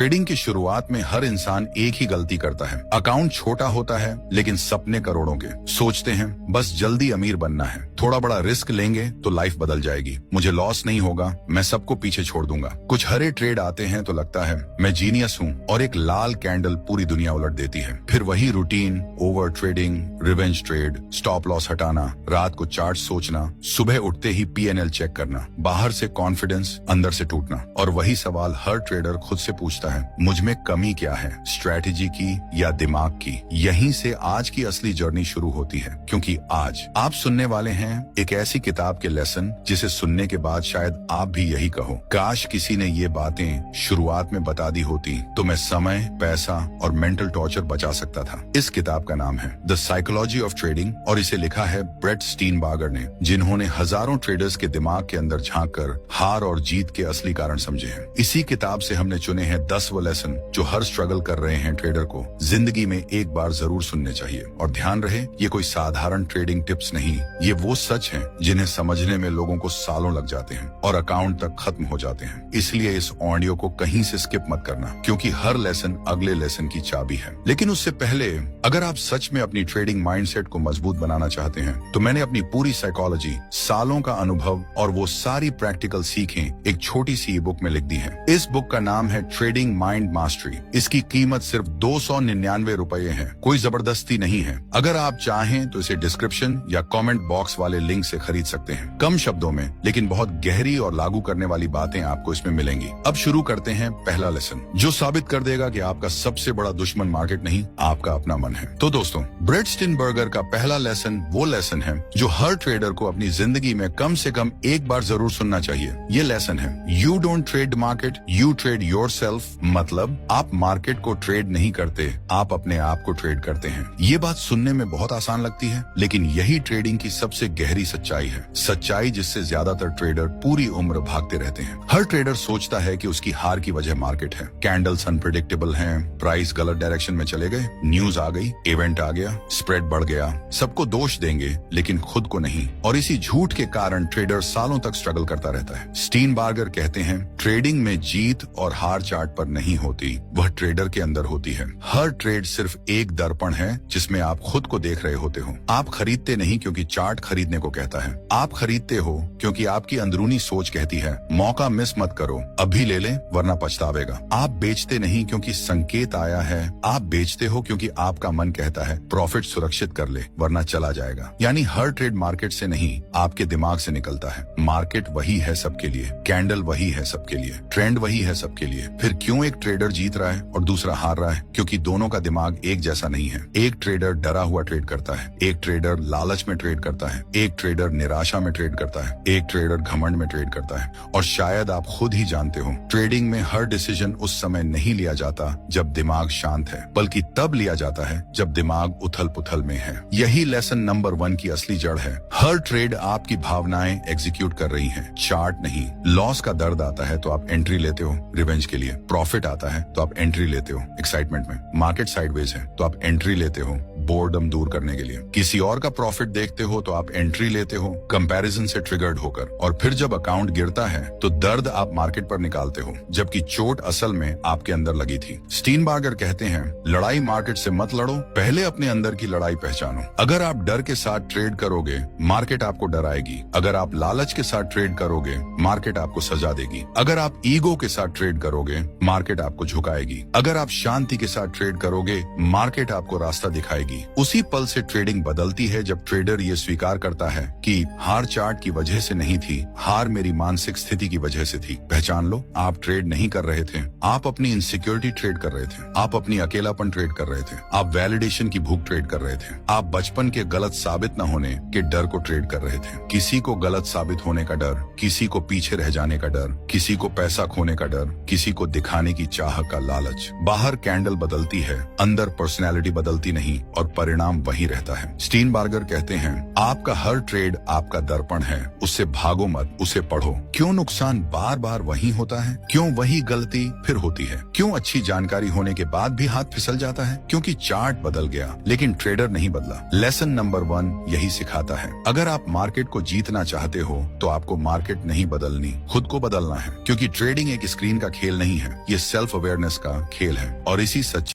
Trading की शुरुआत में हर इंसान एक ही गलती करता है। अकाउंट छोटा होता है लेकिन सपने करोड़ों के। सोचते हैं बस जल्दी अमीर बनना है, थोड़ा बड़ा रिस्क लेंगे तो लाइफ बदल जाएगी, मुझे लॉस नहीं होगा, मैं सबको पीछे छोड़ दूंगा। कुछ हरे ट्रेड आते हैं तो लगता है मैं जीनियस हूँ और एक लाल कैंडल पूरी दुनिया उलट देती है। फिर वही routine, over trading, revenge trade, stop loss हटाना, रात को चार्ट सोचना, सुबह उठते ही PNL चेक करना, बाहर से कॉन्फिडेंस, अंदर से टूटना। और वही सवाल हर ट्रेडर खुद से पूछता है, मुझ में कमी क्या है, स्ट्रेटेजी की या दिमाग की? यहीं से आज की असली जर्नी शुरू होती है, क्योंकि आज आप सुनने वाले हैं एक ऐसी किताब के लेसन जिसे सुनने के बाद शायद आप भी यही कहो, काश किसी ने ये बातें शुरुआत में बता दी होती तो मैं समय, पैसा और मेंटल टॉर्चर बचा सकता था। इस किताब का नाम है द साइकोलॉजी ऑफ ट्रेडिंग और इसे लिखा है ब्रेट स्टीनबार्गर ने, जिन्होंने हजारों ट्रेडर्स के दिमाग के अंदर झांककर हार और जीत के असली कारण समझे हैं। इसी किताब से हमने चुने हैं 10 वो लेसन जो हर स्ट्रगल कर रहे हैं ट्रेडर को जिंदगी में एक बार जरूर सुनने चाहिए। और ध्यान रहे, ये कोई साधारण ट्रेडिंग टिप्स नहीं, ये वो सच हैं जिन्हें समझने में लोगों को सालों लग जाते हैं और अकाउंट तक खत्म हो जाते हैं। इसलिए इस ऑडियो को कहीं से स्किप मत करना, क्योंकि हर लेसन अगले लेसन की चाबी है। लेकिन उससे पहले अगर आप सच में अपनी ट्रेडिंग माइंडसेट को मजबूत बनाना चाहते हैं तो मैंने अपनी पूरी साइकोलॉजी, सालों का अनुभव और वो सारी प्रैक्टिकल सीखें एक छोटी सी बुक में लिख दी है। इस बुक का नाम है ट्रेडिंग माइंड मास्टरी। इसकी कीमत सिर्फ 299 रुपए है, कोई जबरदस्ती नहीं है। अगर आप चाहें तो इसे डिस्क्रिप्शन या कमेंट बॉक्स वाले लिंक से खरीद सकते हैं। कम शब्दों में लेकिन बहुत गहरी और लागू करने वाली बातें आपको इसमें मिलेंगी। अब शुरू करते हैं पहला लेसन, जो साबित कर देगा कि आपका सबसे बड़ा दुश्मन मार्केट नहीं, आपका अपना मन है। तो दोस्तों, ब्रेट स्टीनबर्गर का पहला लेसन वो लेसन है जो हर ट्रेडर को अपनी जिंदगी में कम से कम एक बार जरूर सुनना चाहिए। ये लेसन है, you don't trade market, you trade yourself. मतलब आप मार्केट को ट्रेड नहीं करते, आप अपने आप को ट्रेड करते हैं। ये बात सुनने में बहुत आसान लगती है, लेकिन यही ट्रेडिंग की सबसे गहरी सच्चाई है, सच्चाई जिससे ज्यादातर ट्रेडर पूरी उम्र भागते रहते हैं। हर ट्रेडर सोचता है कि उसकी हार की वजह मार्केट है, कैंडल्स अनप्रेडिक्टेबल हैं, प्राइस गलत डायरेक्शन में चले गए, न्यूज आ गई, इवेंट आ गया, स्प्रेड बढ़ गया, सबको दोष देंगे लेकिन खुद को नहीं। और इसी झूठ के कारण ट्रेडर सालों तक स्ट्रगल करता रहता है। स्टीनबार्गर कहते हैं, ट्रेडिंग में जीत और हार चार्ट पर नहीं होती, वह ट्रेडर के अंदर होती है। हर ट्रेड सिर्फ एक दर्पण है जिसमें आप खुद को देख रहे होते हो। आप खरीदते नहीं क्योंकि चार्ट खरीदने को कहता है, आप खरीदते हो क्योंकि आपकी अंदरूनी सोच कहती है मौका मिस मत करो, अभी ले ले वरना पछतावेगा। आप बेचते नहीं क्योंकि संकेत आया है, आप बेचते हो क्योंकि आपका मन कहता है प्रॉफिट सुरक्षित कर ले वरना चला जाएगा। यानी हर ट्रेड मार्केट से नहीं, आपके दिमाग से निकलता है। मार्केट वही है सबके लिए, कैंडल वही है सबके लिए, ट्रेंड वही है सबके लिए। फिर क्यों एक ट्रेडर जीत रहा है और दूसरा हार रहा है? क्योंकि दोनों का दिमाग एक जैसा नहीं है। एक ट्रेडर डरा हुआ ट्रेड करता है, एक ट्रेडर लालच में ट्रेड करता है, एक ट्रेडर निराशा में ट्रेड करता है, एक ट्रेडर घमंड में ट्रेड करता है। और शायद आप खुद ही जानते हो, ट्रेडिंग में हर डिसीजन उस समय नहीं लिया जाता जब दिमाग शांत है, बल्कि तब लिया जाता है जब दिमाग उथल पुथल में है। यही लेसन नंबर 1 की असली जड़ है। हर ट्रेड आपकी भावनाएं एग्जीक्यूट कर रही हैं, चार्ट नहीं। लॉस का दर्द आता है तो आप एंट्री लेते हो रिवेंज के लिए, प्रॉफिट आता है तो आप एंट्री लेते हो एक्साइटमेंट में, मार्केट साइडवेज है तो आप एंट्री लेते हो बोर्डम दूर करने के लिए, किसी और का प्रॉफिट देखते हो तो आप एंट्री लेते हो कंपैरिजन से ट्रिगर्ड होकर, और फिर जब अकाउंट गिरता है तो दर्द आप मार्केट पर निकालते हो, जबकि चोट असल में आपके अंदर लगी थी। स्टीनबार्गर कहते हैं, लड़ाई मार्केट से मत लड़ो, पहले अपने अंदर की लड़ाई पहचानो। अगर आप डर के साथ ट्रेड करोगे, मार्केट आपको डराएगी। अगर आप लालच के साथ ट्रेड करोगे, मार्केट आपको सजा देगी। अगर आप ईगो के साथ ट्रेड करोगे, मार्केट आपको झुकाएगी। अगर आप शांति के साथ ट्रेड करोगे, मार्केट आपको रास्ता दिखाएगी। उसी पल से ट्रेडिंग बदलती है जब ट्रेडर ये स्वीकार करता है कि हार चार्ट की वजह से नहीं थी, हार मेरी मानसिक स्थिति की वजह से थी। पहचान लो, आप ट्रेड नहीं कर रहे थे, आप अपनी इनसिक्योरिटी ट्रेड कर रहे थे, आप अपनी अकेलापन ट्रेड कर रहे थे, आप वैलिडेशन की भूख ट्रेड कर रहे थे, आप बचपन के गलत साबित न होने के डर को ट्रेड कर रहे थे। किसी को गलत साबित होने का डर, किसी को पीछे रह जाने का डर, किसी को पैसा खोने का डर, किसी को दिखाने की चाह का लालच। बाहर कैंडल बदलती है, अंदर पर्सनैलिटी बदलती नहीं। और परिणाम वही रहता है। स्टीनबार्गर कहते हैं, आपका हर ट्रेड आपका दर्पण है, उससे भागो मत, उसे पढ़ो। क्यों नुकसान बार बार वही होता है? क्यों वही गलती फिर होती है? क्यों अच्छी जानकारी होने के बाद भी हाथ फिसल जाता है? क्योंकि चार्ट बदल गया लेकिन ट्रेडर नहीं बदला। लेसन नंबर 1 यही सिखाता है। अगर आप मार्केट को जीतना चाहते हो तो आपको मार्केट नहीं बदलनी, खुद को बदलना है। क्योंकि ट्रेडिंग एक स्क्रीन का खेल नहीं है, ये सेल्फ अवेयरनेस का खेल है। और इसी सच्ची